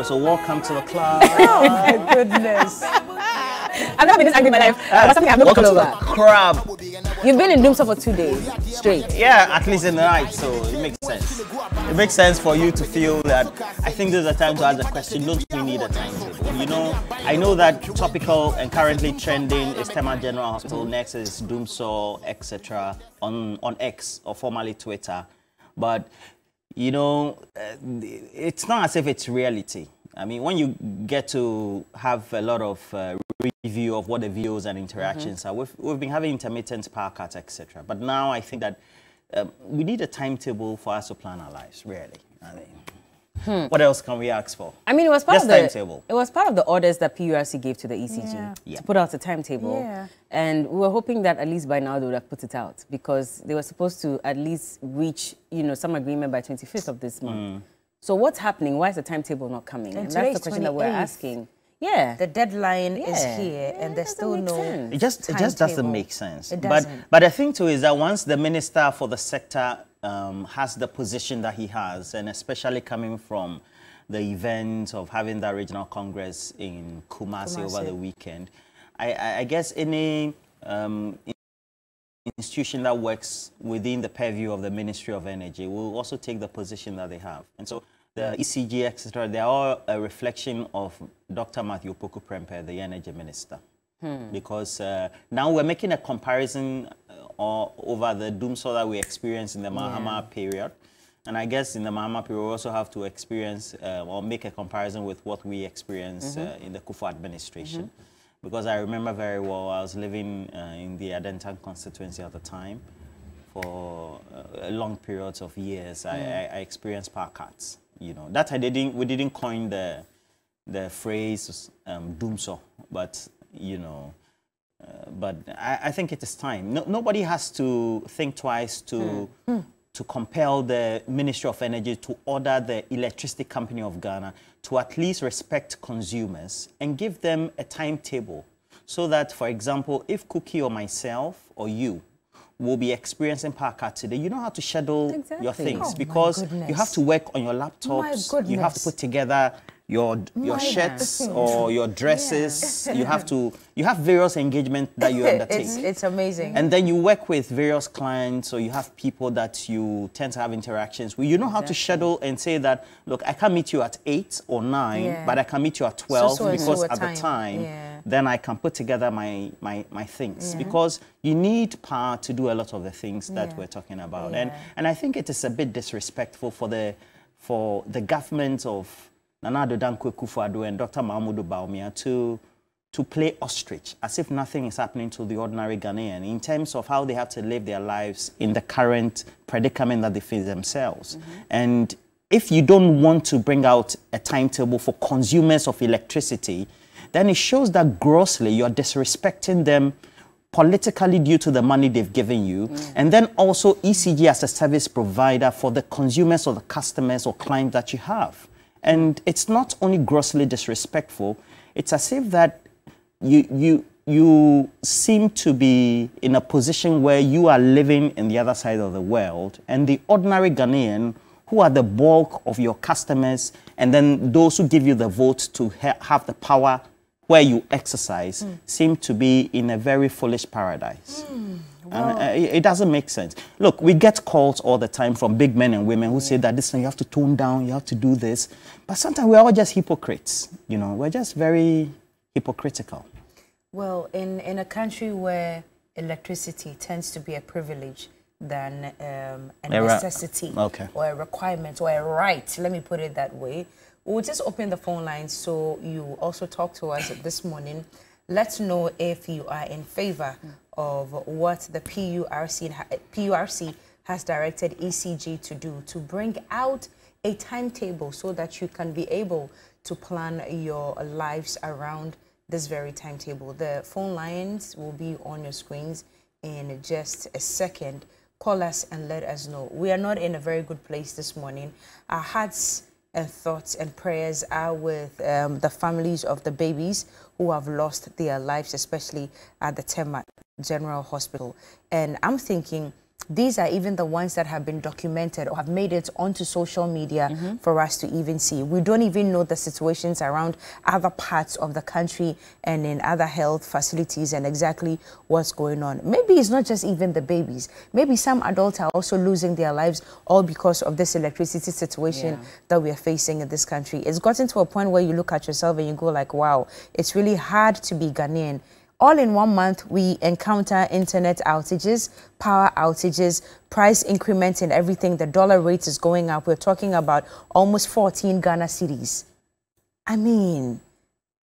So welcome to the club. Oh my goodness. I've never been this angry in my life. But something I've not Welcome to the crab. You've been in Doomsday for 2 days straight. Yeah, at least in the night, so it makes sense. It makes sense for you to feel that. I think there's a time to ask the question, don't we need a timetable? You know, I know that topical and currently trending is Tema General Hospital, next is Doomsday, etc. on X, or formerly Twitter. But, you know, it's not as if it's reality. I mean, when you get to have a lot of review of what the views and interactions are, we've been having intermittent power cuts, etc. But now I think that we need a timetable for us to plan our lives, really. I mean, what else can we ask for? I mean, it was part Just of the timetable. It was part of the orders that PURC gave to the ECG to put out a timetable. Yeah. And we were hoping that at least by now they would have put it out, because they were supposed to at least reach, you know, some agreement by 25th of this month. So what's happening? Why is the timetable not coming? And that's the question that we're asking. Yeah, the deadline is here, and there's still no. It just doesn't make sense. But the thing too is that once the minister for the sector has the position that he has, and especially coming from the event of having that regional congress in Kumasi over the weekend, I guess any institution that works within the purview of the Ministry of Energy will also take the position that they have. And so the ECG, etc., they are all a reflection of Dr. Matthew Opoku Prempeh, the Energy Minister. Because now we're making a comparison over the doomsday that we experienced in the Mahama period. And I guess in the Mahama period, we also have to experience or make a comparison with what we experienced in the Kufuor administration. Because I remember very well, I was living in the Adentan constituency at the time. For long periods of years, I experienced power cuts. You know, that we didn't coin the phrase doomsday, but you know, but I think it is time. Nobody has to think twice to compel the Ministry of Energy to order the Electricity Company of Ghana to at least respect consumers and give them a timetable, so that, for example, if Cookie or myself or you will be experiencing power cut today, you know how to schedule your things, because you have to work on your laptops, you have to put together your shirts or your dresses. You have various engagements that you undertake. It's amazing. And then you work with various clients, or you have people that you tend to have interactions with. You know how to schedule and say that, look, I can't meet you at 8 or 9, but I can meet you at 12 because at the time, then I can put together my things. Because you need power to do a lot of the things that we're talking about. And I think it is a bit disrespectful for the government of Nana Addo Dankwa Akufo-Addo and Dr. Mahamudu Bawumia to play ostrich, as if nothing is happening to the ordinary Ghanaian in terms of how they have to live their lives in the current predicament that they face themselves. And if you don't want to bring out a timetable for consumers of electricity, then it shows that grossly you're disrespecting them politically due to the money they've given you, and then also ECG as a service provider for the consumers or the customers or clients that you have. And it's not only grossly disrespectful, it's as if that you seem to be in a position where you are living in the other side of the world, and the ordinary Ghanaian, who are the bulk of your customers, and then those who give you the vote to have the power where you exercise, seem to be in a very foolish paradise. It doesn't make sense. Look, we get calls all the time from big men and women who say that this thing, you have to tone down, you have to do this. But sometimes we're all just hypocrites. You know, we're just very hypocritical. Well, in a country where electricity tends to be a privilege than a necessity or a requirement or a right, let me put it that way, we'll just open the phone lines so you also talk to us this morning. Let's know if you are in favor of what the PURC has directed ECG to do, to bring out a timetable so that you can be able to plan your lives around this very timetable. The phone lines will be on your screens in just a second. call us and let us know. We are not in a very good place this morning. Our hearts and thoughts and prayers are with the families of the babies who have lost their lives, especially at the Tema General Hospital. And I'm thinking these are even the ones that have been documented or have made it onto social media for us to even see. We don't even know the situations around other parts of the country and in other health facilities and exactly what's going on. Maybe it's not just even the babies. Maybe some adults are also losing their lives all because of this electricity situation that we are facing in this country. It's gotten to a point where you look at yourself and you go like, wow, it's really hard to be Ghanaian. All in 1 month, we encounter internet outages, power outages, price increments in everything. The dollar rate is going up. We're talking about almost 14 Ghana cedis. I mean,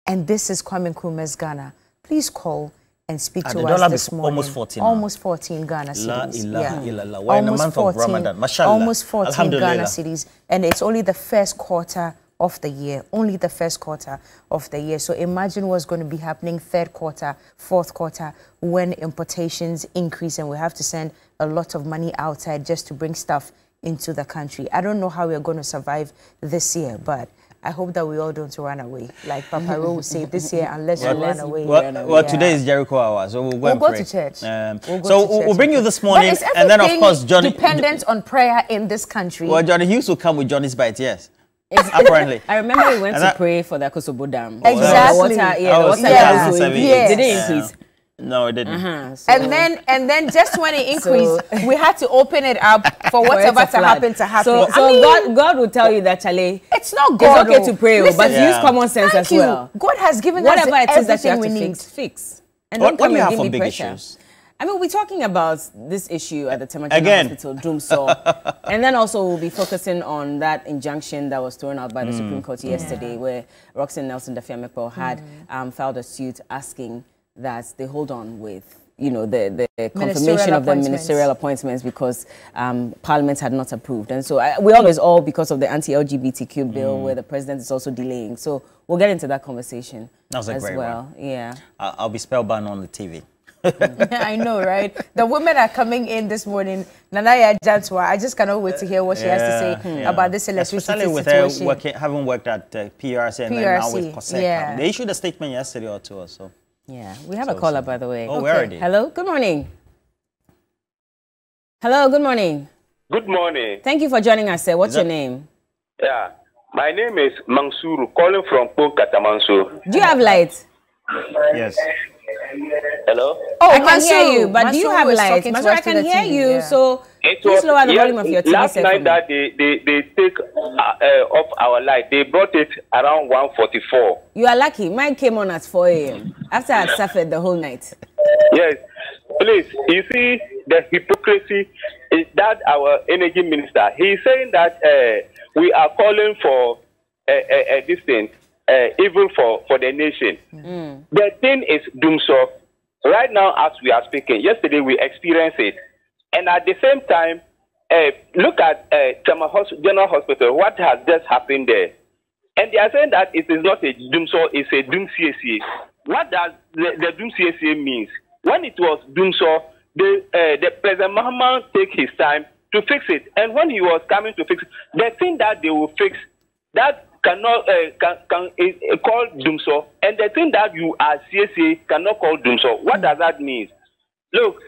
and this is Kwame Nkrumah's Ghana. Please call and speak to us this morning. Almost 14. Almost 14 Ghana cedis. We're in the month of Ramadan. Mashallah. Almost 14 Ghana cedis. And it's only the first quarter of the year, only the first quarter of the year. So imagine what's going to be happening third quarter, fourth quarter, when importations increase and we have to send a lot of money outside just to bring stuff into the country. I don't know how we're going to survive this year, but I hope that we all don't run away. Like Papa Ro would say, this year, unless you run away. Well, today is Jericho hour, so we'll go to church. We'll bring you this morning, and then of course, Johnny. Dependent on prayer in this country. Well, Johnny Hughes will come with Johnny's Bite, yes. Apparently. I remember we went to pray for the Kosovo Dam. Exactly. The water did it increase? No, it didn't. And then just when it increased, we had to open it up for whatever to happen to happen. So God will tell you that, Charlie, it's not God. It's okay to pray, but use common sense as well. God has given us whatever it is that you have to fix. And don't come and give me big pressure. Issues? I mean, we're talking about this issue at the Tema General Hospital, Dumso. And then also we'll be focusing on that injunction that was thrown out by the Supreme Court yesterday, where Roxanne Nelson Dafiamepo had filed a suit asking that they hold on with, you know, the confirmation of the ministerial appointments because Parliament had not approved. And so we always all because of the anti-LGBTQ bill where the president is also delaying. So we'll get into that conversation as well. Yeah. I'll be spellbound on the TV. I know, right? The women are coming in this morning. Nanaya Jantwa, I just cannot wait to hear what she has to say about this electricity situation. Especially with her having worked at PRC and then now with COSEC. They issued a statement yesterday or two or so. Yeah, we have a caller, by the way. Oh, where are they? Hello, good morning. Hello, good morning. Good morning. Thank you for joining us, sir. What's your name? Yeah, my name is Mansuru, calling from Katamanso. Do you have light? Yes. Hello? Oh, I can hear you, but do you have light? Mansuru, I can hear you, so please lower the volume of your TV set. Last night that they take off our light, they brought it around 1:44. You are lucky. Mine came on at 4 a.m. after I had suffered the whole night. Yes. Please, you see the hypocrisy is that our energy minister, he is saying that we are calling for this thing, evil for the nation. The thing is doomsday. Right now, as we are speaking, yesterday we experienced it. And at the same time, look at Tema General Hospital, what has just happened there. And they are saying that it is not a doomsday, it's a doom CSA. What does the doom CSA means? When it was doomsday, the President Mahama take his time to fix it. And when he was coming to fix it, the thing that they will fix, that cannot call doomsday, and the thing that you as CSA cannot call doomsday. What does that mean? Look,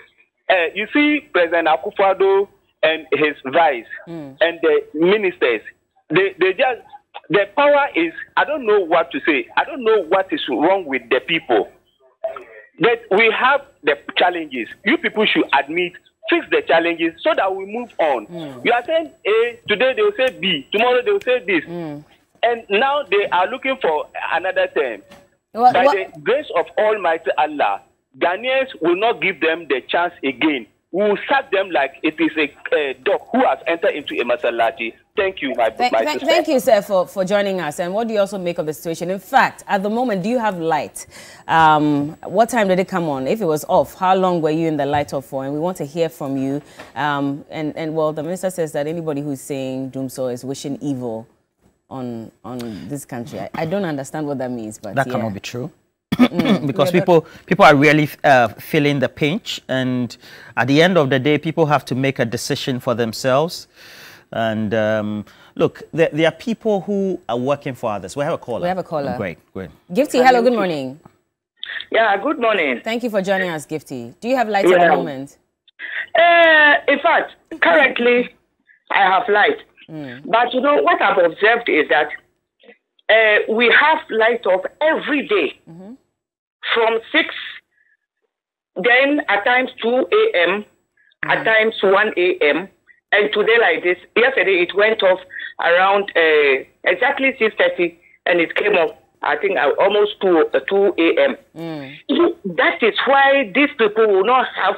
you see President Akufo-Addo and his vice and the ministers, they just, the power is, I don't know what to say. I don't know what is wrong with the people. That we have the challenges. You people should admit, fix the challenges so that we move on. You are saying A, today they will say B, tomorrow they will say this. And now they are looking for another term. By the grace of Almighty Allah, Ghanaians will not give them the chance again. We will sack them like it is a dog who has entered into a masalati. Thank you, my sister. Thank you, sir, for joining us. And what do you also make of the situation? In fact, at the moment, do you have light? What time did it come on? If it was off, how long were you in the light off for? And we want to hear from you. And well, the minister says that anybody who's saying doomsday is wishing evil on this country. I don't understand what that means, but that cannot be true. because people are really feeling the pinch, and at the end of the day, people have to make a decision for themselves. And look, there are people who are working for others. We have a caller. We have a caller. Great. Gifty, hello, good morning. Yeah, good morning. Thank you for joining us, Gifty. Do you have light at the moment? In fact, currently, I have light. But you know, what I've observed is that we have light off every day from 6, then at times 2 a.m., at times 1 a.m., and today like this. Yesterday it went off around exactly 6:30, and it came off, I think, almost 2 a.m. That is why these people will not have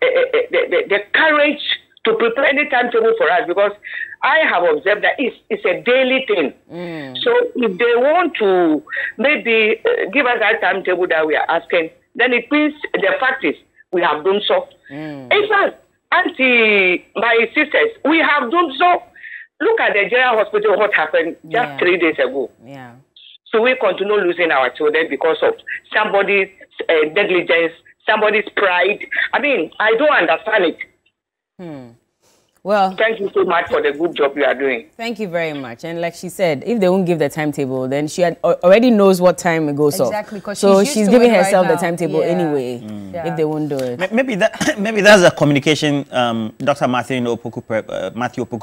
the courage to prepare any timetable for us, because I have observed that it's a daily thing. So if they want to maybe give us that timetable that we are asking, then it means the fact is we have done so. In fact, my sisters, we have done so. Look at the general hospital, what happened just 3 days ago. Yeah. So we continue losing our children because of somebody's negligence, somebody's pride. I mean, I don't understand it. Well, thank you so much for the good job you are doing. Thank you very much. And like she said, if they won't give the timetable, then she already knows what time it goes off. Exactly. So she's giving herself the timetable anyway. If they won't do it, maybe that's a communication Dr. Matthew Opoku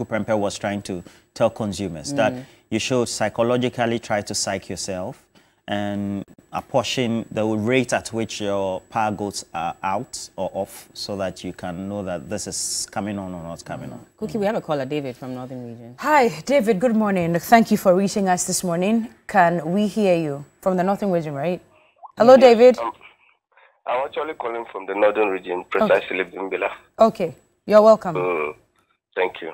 Prempeh was trying to tell consumers, that you should psychologically try to psych yourself and apportion the rate at which your power goes out or off, so that you can know that this is coming on or not coming on. Cookie, we have a caller, David from Northern Region. Hi, David. Good morning. Thank you for reaching us this morning. Can we hear you from the Northern Region, right? Hello, David. I'm actually calling from the Northern Region, precisely Bimbila. Okay, you're welcome. Thank you.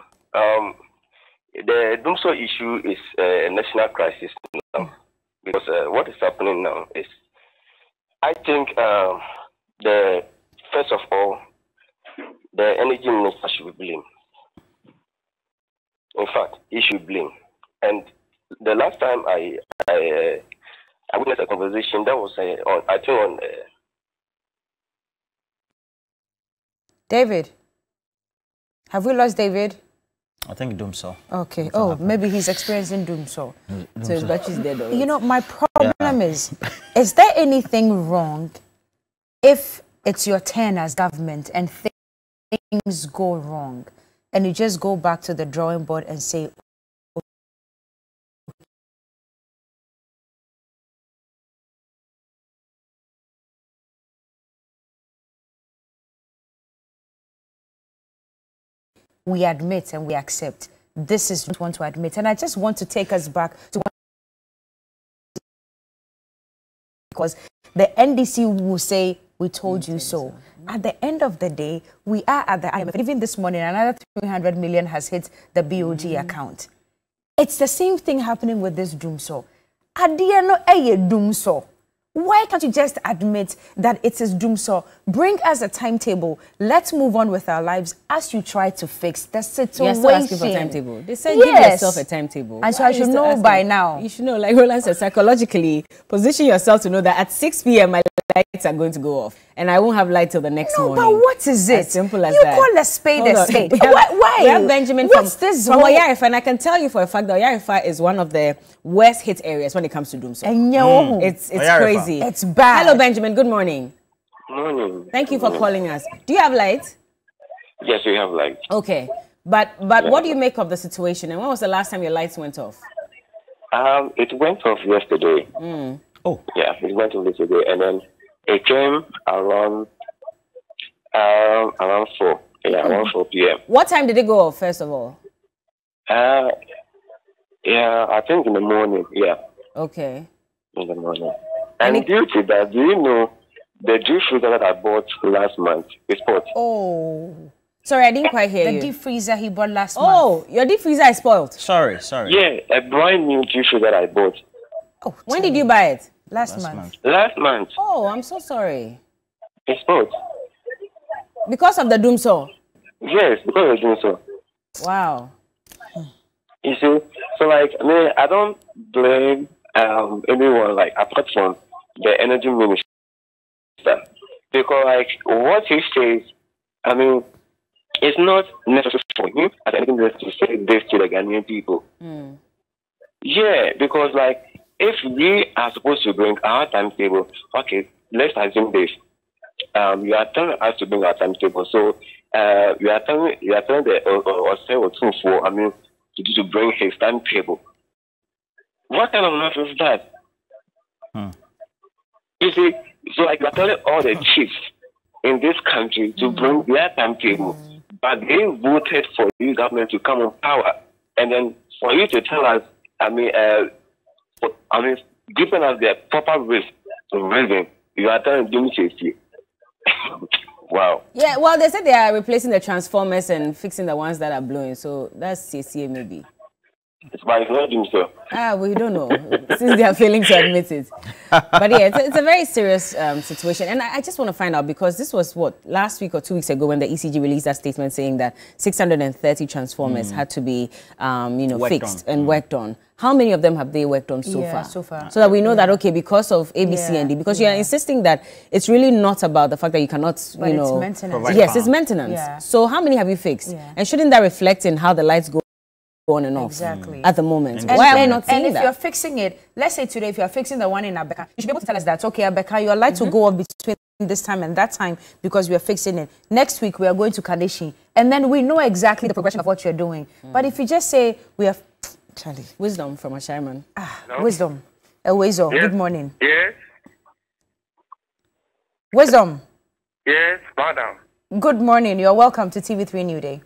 The Dumso issue is a national crisis now. Because what is happening now is, I think, first of all, the energy minister should be blamed. In fact, he should blame. And the last time I witnessed a conversation, that was I think on. David, have we lost David? I think Doomsaw. Okay. Oh, maybe he's experiencing Doomsaw. So his battery's dead already. You know, my problem is there anything wrong if it's your turn as government and things go wrong, and you just go back to the drawing board and say, we admit and we accept. This is what we want to admit. And I just want to take us back to because the NDC will say, we told you so. At the end of the day, we are at the IMF. Even this morning, another 300 million has hit the BOG account. It's the same thing happening with this Doomsaw. Doomsaw. Why can't you just admit that it is Doomsaw? Bring us a timetable. Let's move on with our lives as you try to fix the situation. You're still asking for a timetable. They said give yourself a timetable. And so I should know by now. You should know, like Roland said, psychologically, position yourself to know that at 6 p.m. my lights are going to go off. And I won't have light till the next morning. But what is it? As simple as you that. You call a spade a spade. Why? We have Benjamin from Oyarifa, and I can tell you for a fact that Oyarifa is one of the worst hit areas when it comes to Doomsaw. It's crazy. It's bad. Hello, Benjamin. Good morning. Morning. Thank you for calling us. Do you have light? Yes, we have light. Okay. But what do you make of the situation? And when was the last time your lights went off? It went off yesterday. Oh. Yeah, it went off yesterday. And then it came around 4. Yeah, around 4 p.m. What time did it go off, first of all? Yeah, I think in the morning. Yeah. Okay. In the morning. And due to that, do you know the deep freezer that I bought last month is spoiled? Oh. Sorry, I didn't quite hear you. The deep freezer he bought last month. Oh, your deep freezer is spoiled. Sorry. Yeah, a brand new deep freezer that I bought. Oh, when did you buy it? Last month. Last month. Oh, I'm so sorry. It's spoiled. Because of the Doomsaw? Yes, because of the Doomsaw. Wow. You see, so like, I don't blame anyone, like, apart from the energy minister, because like what he says, I mean, it's not necessary for him as anything to say this to the Ghanaian people. Yeah, because like if we are supposed to bring our timetable, okay, let's assume this. You are telling us to bring our timetable, so you are telling the or I mean to bring his timetable. What kind of nonsense is that? You see, so like you are telling all the chiefs in this country to bring their timetable, but they voted for you government to come on power, and then for you to tell us, giving us the proper reason, you are telling them safety. Wow. Yeah, well, they said they are replacing the transformers and fixing the ones that are blowing, so that's CCA maybe. It's not doing so. We don't know, since they are failing to admit it. But yeah, it's a very serious situation. And I just want to find out, because this was, what, last week or 2 weeks ago when the ECG released that statement saying that 630 transformers had to be, fixed and worked on. How many of them have they worked on so far? So that we know that, okay, because of A, B, C, and D, because you are insisting that it's really not about the fact that you cannot, it's maintenance. Yes, it's maintenance. Yeah. So how many have you fixed? Yeah. And shouldn't that reflect in how the lights go on and off at the moment? Why are we not seeing that? And if you're fixing it, let's say today, if you're fixing the one in Abeka, you should be able to tell us that, okay, Abeka, your lights will go off between this time and that time because we are fixing it. Next week, we are going to Kadeshi. And then we know exactly the progression of what you're doing. But if you just say, we have... Charlie. Wisdom from a Sherman. Wisdom. Wisdom. Yes. Good morning. Yes. Wisdom. Yes, madam. Good morning. You're welcome to TV3 New Day.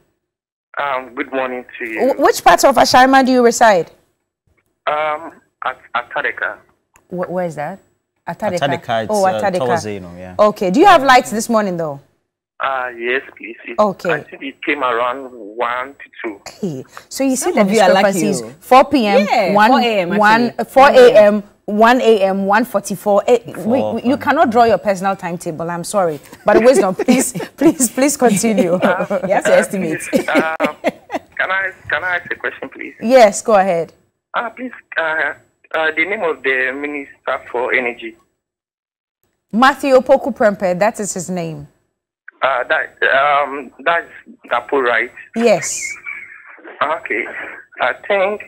Good morning to you. Which part of Ashaiman do you reside? At Atadeka. Where is that? Atadeka. Atadeka. Atadeka. Yeah. Okay. Do you have lights this morning, though? Yes, please. Okay. I think it came around 1 to 2. Okay. So you see the discrepancies. 4 p.m., 4 a.m., 1 a.m., 1:44. You cannot draw your personal timetable. I'm sorry, but Wisdom, please continue. You have to estimate. Can I ask a question, please? Yes, go ahead. Please, the name of the Minister for Energy. Matthew Opoku Prempeh. That is his name. That's Gapo, right? Yes. Okay. I think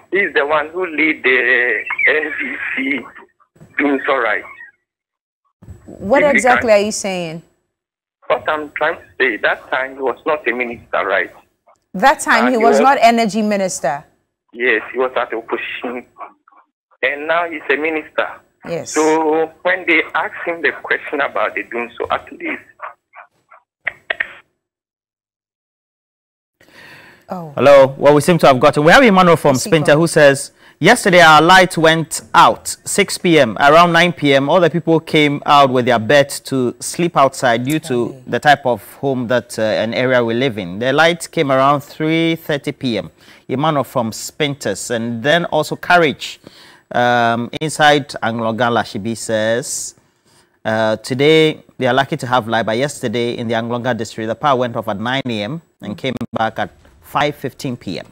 he's the one who lead the NDC doing so right. What exactly are you saying? What I'm trying to say, that time he was not a minister, right? That time he was not energy minister? Yes, he was at the opposition. And now he's a minister. Yes. So when they ask him the question about the doing so, at least. Oh. Hello. Well, we seem to have gotten. We have Emmanuel from Spinter who says, yesterday our light went out 6 p.m. Around 9 p.m. all the people came out with their beds to sleep outside due to the type of home that an area we live in. The light came around 3:30 p.m. Emmanuel from Spinters. And then also Courage. Inside Anglongan Lashibi says, today they are lucky to have light, but yesterday in the Anglongan district the power went off at 9 a.m. and came back at 5:15 p.m.